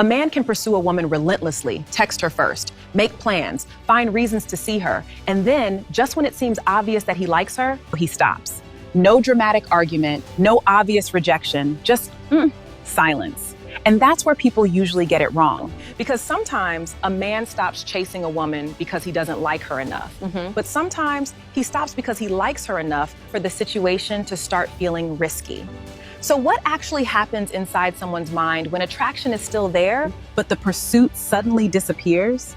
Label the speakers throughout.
Speaker 1: A man can pursue a woman relentlessly, text her first, make plans, find reasons to see her, and then, just when it seems obvious that he likes her, he stops. No dramatic argument, no obvious rejection, just silence. And that's where people usually get it wrong. Because sometimes a man stops chasing a woman because he doesn't like her enough. But sometimes he stops because he likes her enough for the situation to start feeling risky. So what actually happens inside someone's mind when attraction is still there, but the pursuit suddenly disappears?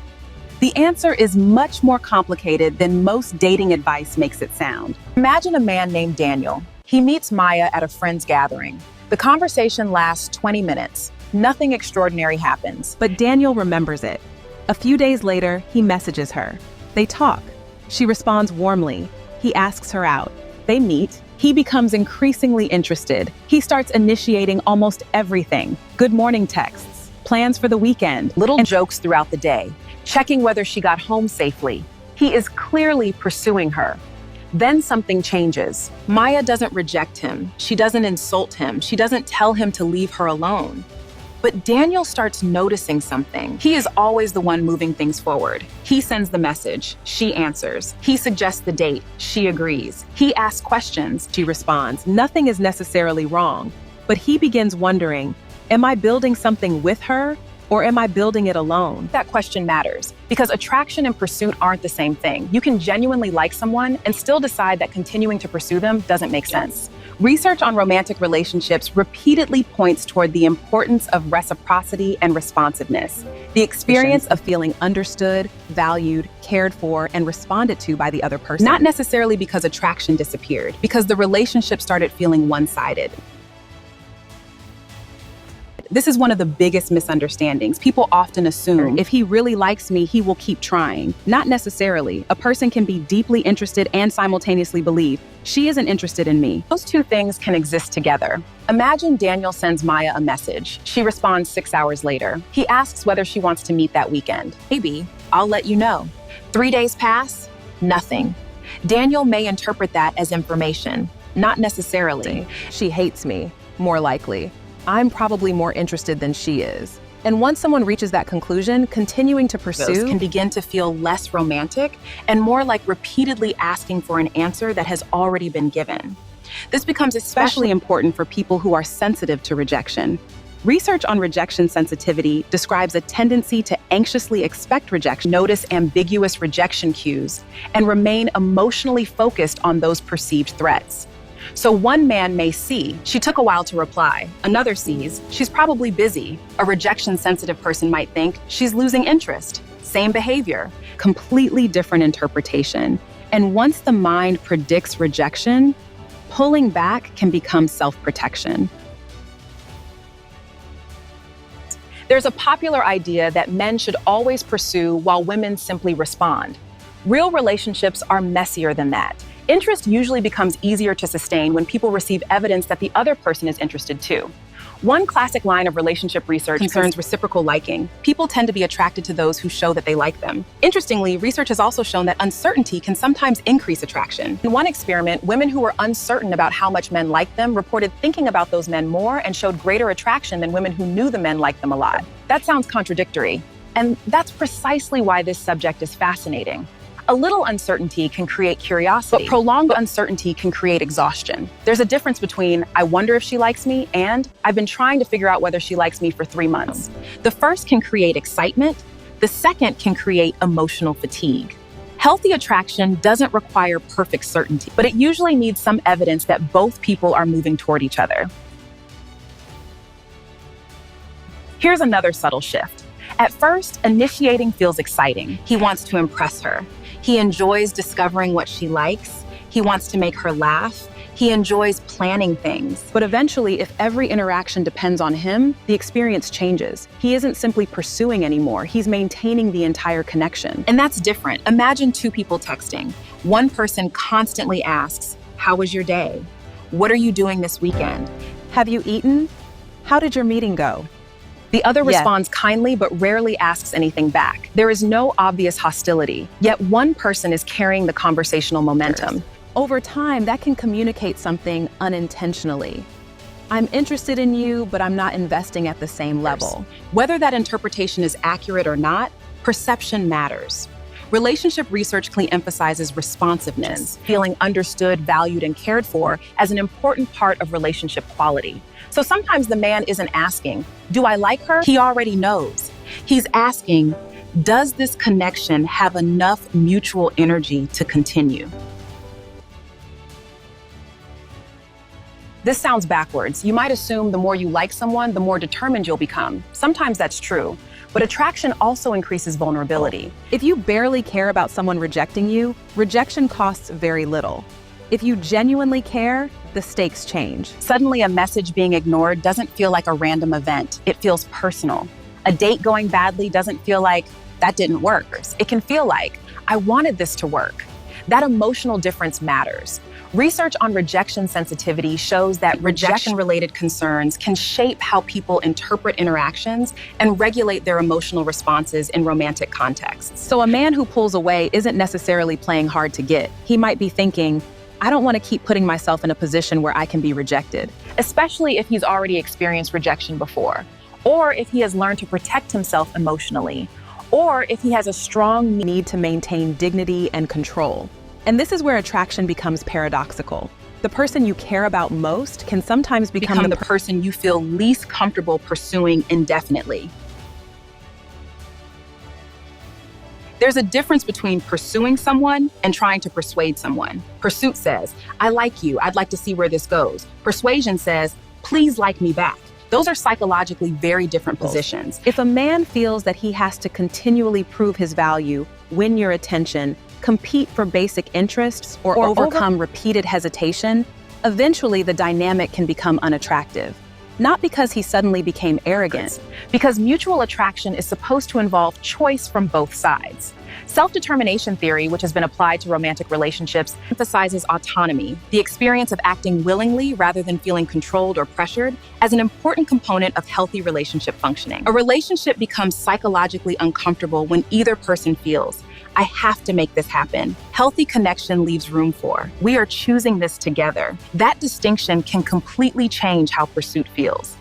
Speaker 1: The answer is much more complicated than most dating advice makes it sound. Imagine a man named Daniel. He meets Maya at a friend's gathering. The conversation lasts 20 minutes. Nothing extraordinary happens, but Daniel remembers it. A few days later, he messages her. They talk. She responds warmly. He asks her out. They meet. He becomes increasingly interested. He starts initiating almost everything. Good morning texts, plans for the weekend, little jokes throughout the day, checking whether she got home safely. He is clearly pursuing her. Then something changes. Maya doesn't reject him. She doesn't insult him. She doesn't tell him to leave her alone. But Daniel starts noticing something. He is always the one moving things forward. He sends the message. She answers. He suggests the date. She agrees. He asks questions. She responds. Nothing is necessarily wrong. But he begins wondering, am I building something with her, or am I building it alone? That question matters, because attraction and pursuit aren't the same thing. You can genuinely like someone and still decide that continuing to pursue them doesn't make sense. Research on romantic relationships repeatedly points toward the importance of reciprocity and responsiveness, the experience of feeling understood, valued, cared for, and responded to by the other person. Not necessarily because attraction disappeared, because the relationship started feeling one-sided. This is one of the biggest misunderstandings. People often assume if he really likes me, he will keep trying. Not necessarily. A person can be deeply interested and simultaneously believe, she isn't interested in me. Those two things can exist together. Imagine Daniel sends Maya a message. She responds 6 hours later. He asks whether she wants to meet that weekend. Maybe, I'll let you know. 3 days pass, nothing. Daniel may interpret that as information. Not necessarily. She hates me, more likely. I'm probably more interested than she is. And once someone reaches that conclusion, continuing to pursue can begin to feel less romantic and more like repeatedly asking for an answer that has already been given. This becomes especially important for people who are sensitive to rejection. Research on rejection sensitivity describes a tendency to anxiously expect rejection, notice ambiguous rejection cues, and remain emotionally focused on those perceived threats. So one man may see, she took a while to reply. Another sees, she's probably busy. A rejection-sensitive person might think, she's losing interest. Same behavior, completely different interpretation. And once the mind predicts rejection, pulling back can become self-protection. There's a popular idea that men should always pursue while women simply respond. Real relationships are messier than that. Interest usually becomes easier to sustain when people receive evidence that the other person is interested too. One classic line of relationship research concerns reciprocal liking. People tend to be attracted to those who show that they like them. Interestingly, research has also shown that uncertainty can sometimes increase attraction. In one experiment, women who were uncertain about how much men liked them reported thinking about those men more and showed greater attraction than women who knew the men liked them a lot. That sounds contradictory. And that's precisely why this subject is fascinating. A little uncertainty can create curiosity, but prolonged uncertainty can create exhaustion. There's a difference between, I wonder if she likes me, and I've been trying to figure out whether she likes me for 3 months. The first can create excitement. The second can create emotional fatigue. Healthy attraction doesn't require perfect certainty, but it usually needs some evidence that both people are moving toward each other. Here's another subtle shift. At first, initiating feels exciting. He wants to impress her. He enjoys discovering what she likes. He wants to make her laugh. He enjoys planning things. But eventually, if every interaction depends on him, the experience changes. He isn't simply pursuing anymore. He's maintaining the entire connection. And that's different. Imagine two people texting. One person constantly asks, "How was your day? What are you doing this weekend? Have you eaten? How did your meeting go?" The other responds kindly but rarely asks anything back. There is no obvious hostility, yet one person is carrying the conversational momentum. Over time, that can communicate something unintentionally. I'm interested in you, but I'm not investing at the same level. Whether that interpretation is accurate or not, perception matters. Relationship research emphasizes responsiveness, feeling understood, valued, and cared for as an important part of relationship quality. So sometimes the man isn't asking, do I like her? He already knows. He's asking, does this connection have enough mutual energy to continue? This sounds backwards. You might assume the more you like someone, the more determined you'll become. Sometimes that's true, but attraction also increases vulnerability.
Speaker 2: If you barely care about someone rejecting you, rejection costs very little. If you genuinely care, the stakes change.
Speaker 1: Suddenly, a message being ignored doesn't feel like a random event. It feels personal. A date going badly doesn't feel like, that didn't work. It can feel like, I wanted this to work. That emotional difference matters. Research on rejection sensitivity shows that rejection-related concerns can shape how people interpret interactions and regulate their emotional responses in romantic contexts.
Speaker 2: So a man who pulls away isn't necessarily playing hard to get. He might be thinking, I don't want to keep putting myself in a position where I can be rejected.
Speaker 1: Especially if he's already experienced rejection before, or if he has learned to protect himself emotionally, or if he has a strong
Speaker 2: need to maintain dignity and control. And this is where attraction becomes paradoxical. The person you care about most can sometimes become
Speaker 1: the person you feel least comfortable pursuing indefinitely. There's a difference between pursuing someone and trying to persuade someone. Pursuit says, I like you, I'd like to see where this goes. Persuasion says, please like me back. Those are psychologically very different positions.
Speaker 2: If a man feels that he has to continually prove his value, win your attention, compete for basic interests, or overcome repeated hesitation, eventually the dynamic can become unattractive. Not because he suddenly became arrogant,
Speaker 1: because mutual attraction is supposed to involve choice from both sides. Self-determination theory, which has been applied to romantic relationships, emphasizes autonomy, the experience of acting willingly rather than feeling controlled or pressured, as an important component of healthy relationship functioning. A relationship becomes psychologically uncomfortable when either person feels, I have to make this happen. Healthy connection leaves room for, we are choosing this together. That distinction can completely change how pursuit feels.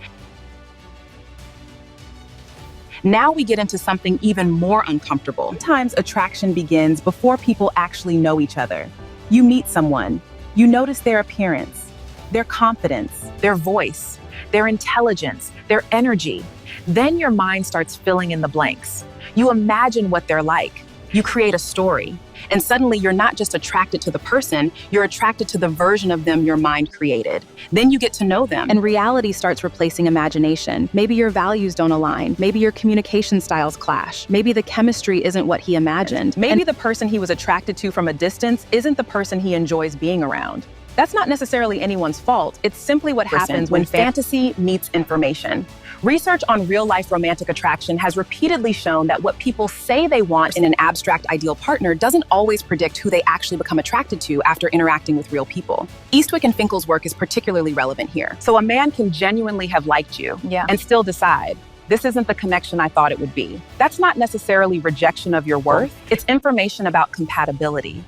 Speaker 1: Now we get into something even more uncomfortable. Sometimes attraction begins before people actually know each other. You meet someone, you notice their appearance, their confidence, their voice, their intelligence, their energy. Then your mind starts filling in the blanks. You imagine what they're like. You create a story. And suddenly you're not just attracted to the person, you're attracted to the version of them your mind created. Then you get to know them.
Speaker 2: And reality starts replacing imagination. Maybe your values don't align. Maybe your communication styles clash. Maybe the chemistry isn't what he imagined. Maybe the person he was attracted to from a distance isn't the person he enjoys being around. That's not necessarily anyone's fault. It's simply what happens when
Speaker 1: fantasy meets information. Research on real-life romantic attraction has repeatedly shown that what people say they want in an abstract ideal partner doesn't always predict who they actually become attracted to after interacting with real people. Eastwick and Finkel's work is particularly relevant here. So a man can genuinely have liked you and still decide, this isn't the connection I thought it would be. That's not necessarily rejection of your worth. It's information about compatibility.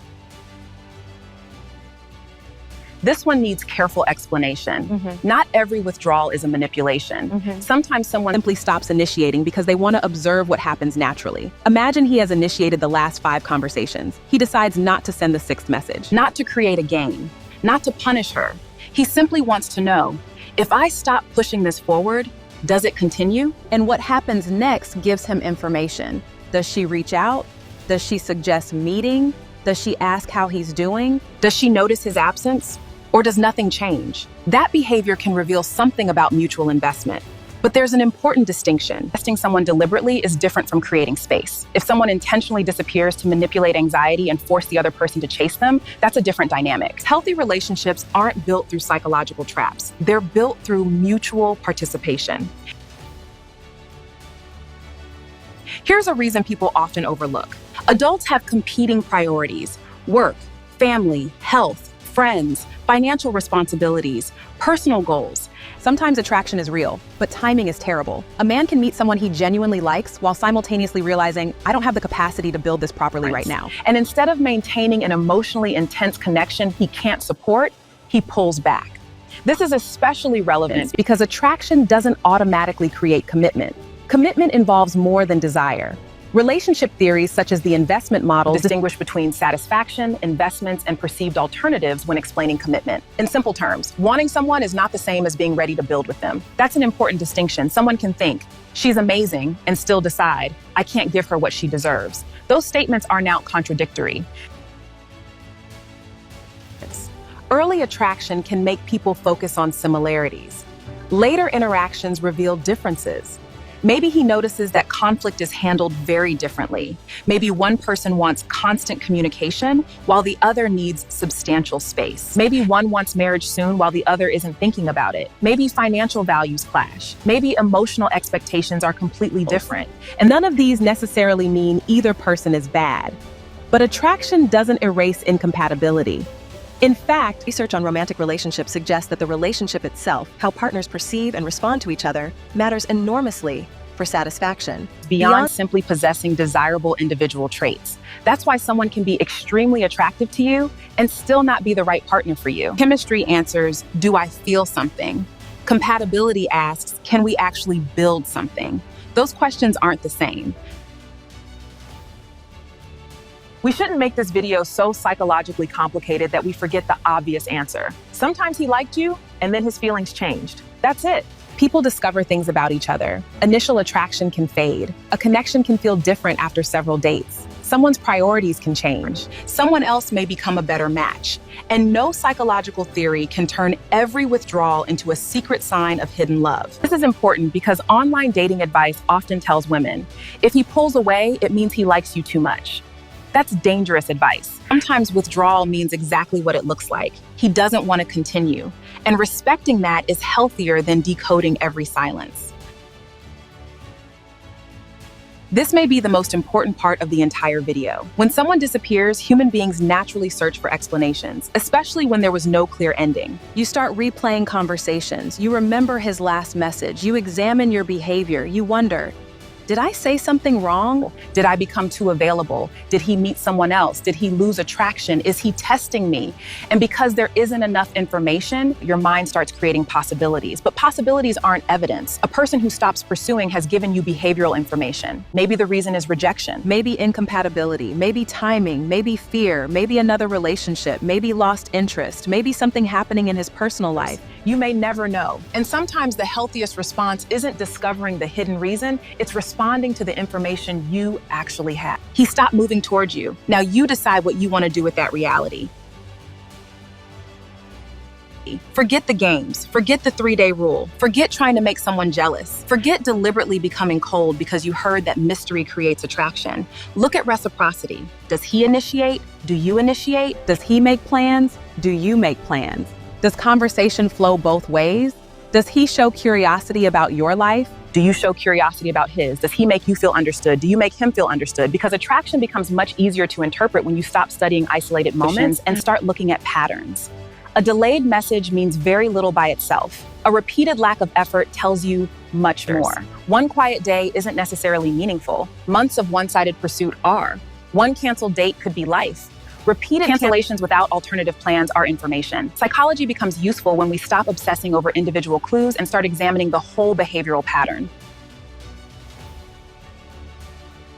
Speaker 1: This one needs careful explanation. Not every withdrawal is a manipulation. Sometimes someone
Speaker 2: simply stops initiating because they want to observe what happens naturally. Imagine he has initiated the last 5 conversations. He decides not to send the 6th message.
Speaker 1: Not to create a game, not to punish her. He simply wants to know, if I stop pushing this forward, does it continue?
Speaker 2: And what happens next gives him information. Does she reach out? Does she suggest meeting? Does she ask how he's doing?
Speaker 1: Does she notice his absence? Or does nothing change? That behavior can reveal something about mutual investment. But there's an important distinction. Testing someone deliberately is different from creating space. If someone intentionally disappears to manipulate anxiety and force the other person to chase them, that's a different dynamic. Healthy relationships aren't built through psychological traps. They're built through mutual participation. Here's a reason people often overlook. Adults have competing priorities: work, family, health, friends, financial responsibilities, personal goals.
Speaker 2: Sometimes attraction is real, but timing is terrible. A man can meet someone he genuinely likes while simultaneously realizing, I don't have the capacity to build this properly right now.
Speaker 1: And instead of maintaining an emotionally intense connection he can't support, he pulls back. This is especially relevant because attraction doesn't automatically create commitment. Commitment involves more than desire. Relationship theories such as the investment model distinguish between satisfaction, investments, and perceived alternatives when explaining commitment. In simple terms, wanting someone is not the same as being ready to build with them. That's an important distinction. Someone can think, she's amazing, and still decide, I can't give her what she deserves. Those statements are now contradictory. Early attraction can make people focus on similarities. Later interactions reveal differences. Maybe he notices that conflict is handled very differently. Maybe one person wants constant communication while the other needs substantial space. Maybe one wants marriage soon while the other isn't thinking about it. Maybe financial values clash. Maybe emotional expectations are completely different. And none of these necessarily mean either person is bad. But attraction doesn't erase incompatibility. In fact,
Speaker 3: research on romantic relationships suggests that the relationship itself, how partners perceive and respond to each other, matters enormously for satisfaction.
Speaker 1: Beyond simply possessing desirable individual traits. That's why someone can be extremely attractive to you and still not be the right partner for you. Chemistry answers, do I feel something? Compatibility asks, can we actually build something? Those questions aren't the same. We shouldn't make this video so psychologically complicated that we forget the obvious answer. Sometimes he liked you, and then his feelings changed. That's it. People discover things about each other. Initial attraction can fade. A connection can feel different after several dates. Someone's priorities can change. Someone else may become a better match. And no psychological theory can turn every withdrawal into a secret sign of hidden love. This is important because online dating advice often tells women, if he pulls away, it means he likes you too much. That's dangerous advice. Sometimes withdrawal means exactly what it looks like. He doesn't want to continue. And respecting that is healthier than decoding every silence. This may be the most important part of the entire video. When someone disappears, human beings naturally search for explanations, especially when there was no clear ending.
Speaker 3: You start replaying conversations. You remember his last message. You examine your behavior. You wonder, did I say something wrong?
Speaker 1: Did I become too available? Did he meet someone else? Did he lose attraction? Is he testing me? And because there isn't enough information, your mind starts creating possibilities. But possibilities aren't evidence. A person who stops pursuing has given you behavioral information. Maybe the reason is rejection.
Speaker 3: Maybe incompatibility, maybe timing, maybe fear, maybe another relationship, maybe lost interest, maybe something happening in his personal life.
Speaker 1: You may never know. And sometimes the healthiest response isn't discovering the hidden reason, it's responding to the information you actually have. He stopped moving towards you. Now you decide what you want to do with that reality. Forget the games. Forget the 3-day rule. Forget trying to make someone jealous. Forget deliberately becoming cold because you heard that mystery creates attraction. Look at reciprocity. Does he initiate? Do you initiate?
Speaker 2: Does he make plans? Do you make plans? Does conversation flow both ways? Does he show curiosity about your life?
Speaker 1: Do you show curiosity about his? Does he make you feel understood? Do you make him feel understood? Because attraction becomes much easier to interpret when you stop studying isolated moments and start looking at patterns. A delayed message means very little by itself. A repeated lack of effort tells you much more. One quiet day isn't necessarily meaningful. Months of one-sided pursuit are. One canceled date could be life. Repeated cancellations without alternative plans are information. Psychology becomes useful when we stop obsessing over individual clues and start examining the whole behavioral pattern.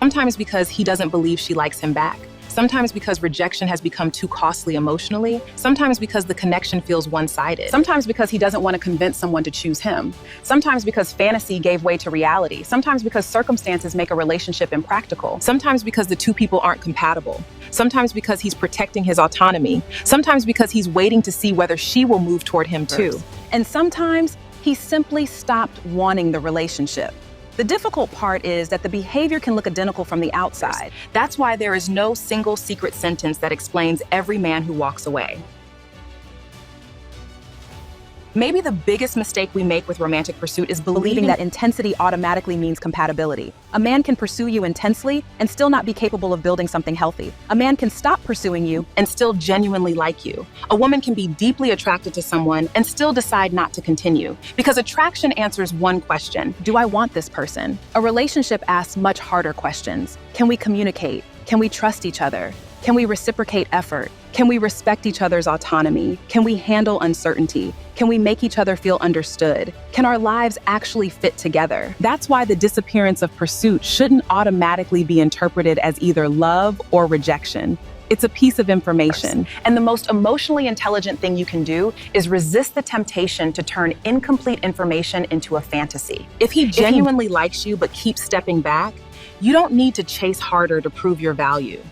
Speaker 1: Sometimes because he doesn't believe she likes him back. Sometimes because rejection has become too costly emotionally. Sometimes because the connection feels one-sided. Sometimes because he doesn't want to convince someone to choose him. Sometimes because fantasy gave way to reality. Sometimes because circumstances make a relationship impractical. Sometimes because the two people aren't compatible. Sometimes because he's protecting his autonomy. Sometimes because he's waiting to see whether she will move toward him too.
Speaker 2: And sometimes he simply stopped wanting the relationship. The difficult part is that the behavior can look identical from the outside.
Speaker 1: That's why there is no single secret sentence that explains every man who walks away. Maybe the biggest mistake we make with romantic pursuit is
Speaker 2: Believing that intensity automatically means compatibility. A man can pursue you intensely and still not be capable of building something healthy. A man can stop pursuing you
Speaker 1: and still genuinely like you. A woman can be deeply attracted to someone and still decide not to continue. Because attraction answers one question:
Speaker 2: do I want this person? A relationship asks much harder questions. Can we communicate? Can we trust each other? Can we reciprocate effort? Can we respect each other's autonomy? Can we handle uncertainty? Can we make each other feel understood? Can our lives actually fit together? That's why the disappearance of pursuit shouldn't automatically be interpreted as either love or rejection. It's a piece of information.
Speaker 1: And the most emotionally intelligent thing you can do is resist the temptation to turn incomplete information into a fantasy.
Speaker 2: If he genuinely likes you but keeps stepping back, you don't need to chase harder to prove your value.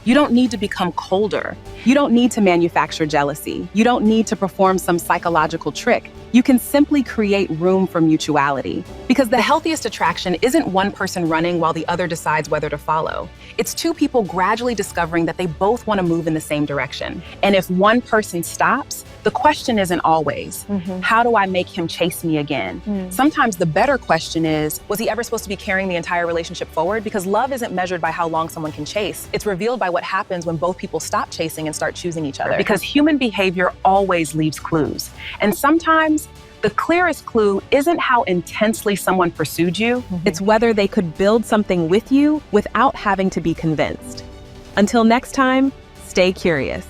Speaker 2: You don't need to become colder. You don't need to manufacture jealousy. You don't need to perform some psychological trick. You can simply create room for mutuality.
Speaker 1: Because the healthiest attraction isn't one person running while the other decides whether to follow. It's two people gradually discovering that they both want to move in the same direction. And if one person stops, the question isn't always, how do I make him chase me again? Sometimes the better question is, was he ever supposed to be carrying the entire relationship forward? Because love isn't measured by how long someone can chase. It's revealed by what happens when both people stop chasing and start choosing each other. Because human behavior always leaves clues. And sometimes the clearest clue isn't how intensely someone pursued you.
Speaker 2: It's whether they could build something with you without having to be convinced. Until next time, stay curious.